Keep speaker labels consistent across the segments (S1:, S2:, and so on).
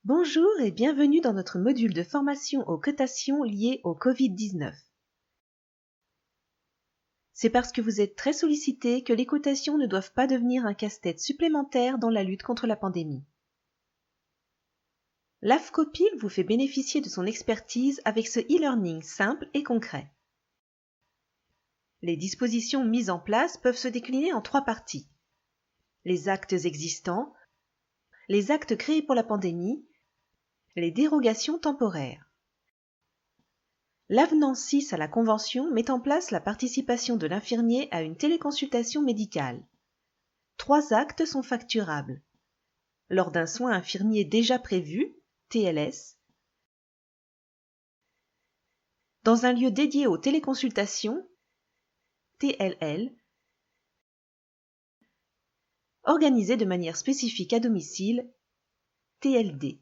S1: Bonjour et bienvenue dans notre module de formation aux cotations liées au Covid-19. C'est parce que vous êtes très sollicité que les cotations ne doivent pas devenir un casse-tête supplémentaire dans la lutte contre la pandémie. l'AFCOPIL vous fait bénéficier de son expertise avec ce e-learning simple et concret. Les dispositions mises en place peuvent se décliner en 3 parties. Les actes existants, les actes créés pour la pandémie, les dérogations temporaires. L'avenant 6 à la Convention met en place la participation de l'infirmier à une téléconsultation médicale. 3 actes sont facturables. Lors d'un soin infirmier déjà prévu, TLS, dans un lieu dédié aux téléconsultations, TLL, organisé de manière spécifique à domicile, TLD.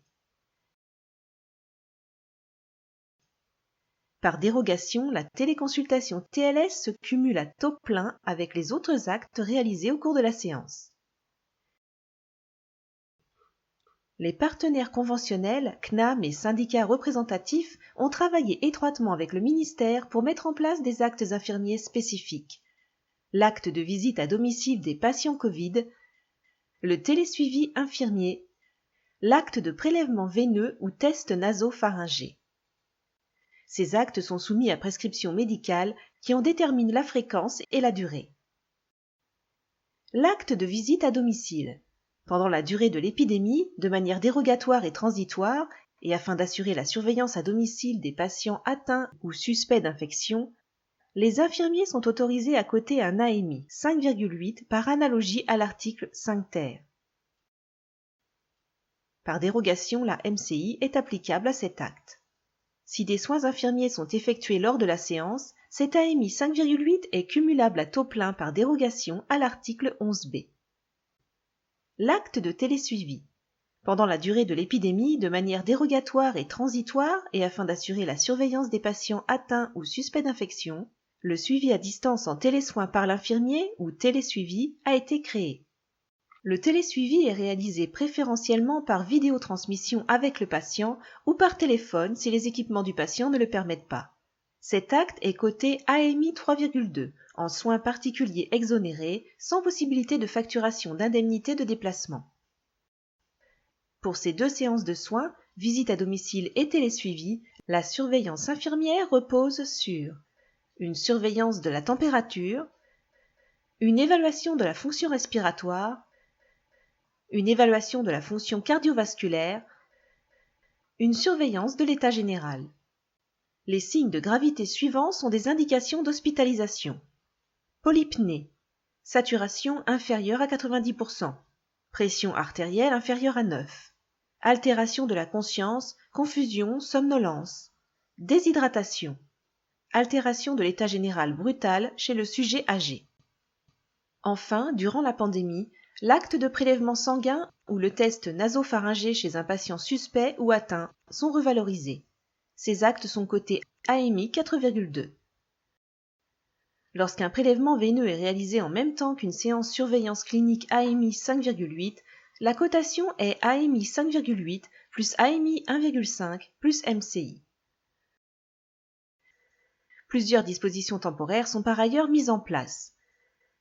S1: Par dérogation, la téléconsultation TLS se cumule à taux plein avec les autres actes réalisés au cours de la séance. Les partenaires conventionnels, CNAM et syndicats représentatifs ont travaillé étroitement avec le ministère pour mettre en place des actes infirmiers spécifiques. L'acte de visite à domicile des patients Covid, le télésuivi infirmier, l'acte de prélèvement veineux ou test nasopharyngé. Ces actes sont soumis à prescription médicale qui en détermine la fréquence et la durée. L'acte de visite à domicile. Pendant la durée de l'épidémie, de manière dérogatoire et transitoire, et afin d'assurer la surveillance à domicile des patients atteints ou suspects d'infection, les infirmiers sont autorisés à coter un AMI 5,8 par analogie à l'article 5 ter. Par dérogation, la MCI est applicable à cet acte. Si des soins infirmiers sont effectués lors de la séance, cet AMI 5,8 est cumulable à taux plein par dérogation à l'article 11b. L'acte de télésuivi. Pendant la durée de l'épidémie, de manière dérogatoire et transitoire et afin d'assurer la surveillance des patients atteints ou suspects d'infection, le suivi à distance en télésoin par l'infirmier ou télésuivi a été créé. Le télésuivi est réalisé préférentiellement par vidéotransmission avec le patient ou par téléphone si les équipements du patient ne le permettent pas. Cet acte est coté AMI 3,2 en soins particuliers exonérés sans possibilité de facturation d'indemnité de déplacement. Pour ces 2 séances de soins, visite à domicile et télésuivi, la surveillance infirmière repose sur une surveillance de la température, une évaluation de la fonction respiratoire, une évaluation de la fonction cardiovasculaire, une surveillance de l'état général. Les signes de gravité suivants sont des indications d'hospitalisation. Polypnée, saturation inférieure à 90%, pression artérielle inférieure à 9, altération de la conscience, confusion, somnolence, déshydratation, altération de l'état général brutal chez le sujet âgé. Enfin, durant la pandémie, l'acte de prélèvement sanguin ou le test nasopharyngé chez un patient suspect ou atteint sont revalorisés. Ces actes sont cotés AMI 4,2. Lorsqu'un prélèvement veineux est réalisé en même temps qu'une séance surveillance clinique AMI 5,8, la cotation est AMI 5,8 plus AMI 1,5 plus MCI. Plusieurs dispositions temporaires sont par ailleurs mises en place.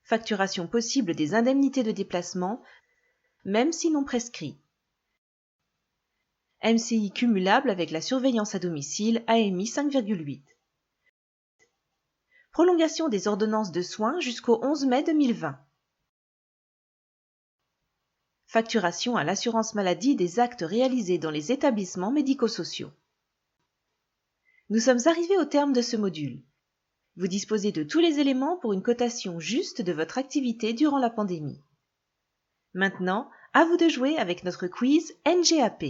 S1: Facturation possible des indemnités de déplacement, même si non prescrits. MCI cumulable avec la surveillance à domicile AMI 5,8. Prolongation des ordonnances de soins jusqu'au 11 mai 2020. Facturation à l'assurance maladie des actes réalisés dans les établissements médico-sociaux. Nous sommes arrivés au terme de ce module. Vous disposez de tous les éléments pour une cotation juste de votre activité durant la pandémie. Maintenant, à vous de jouer avec notre quiz NGAP.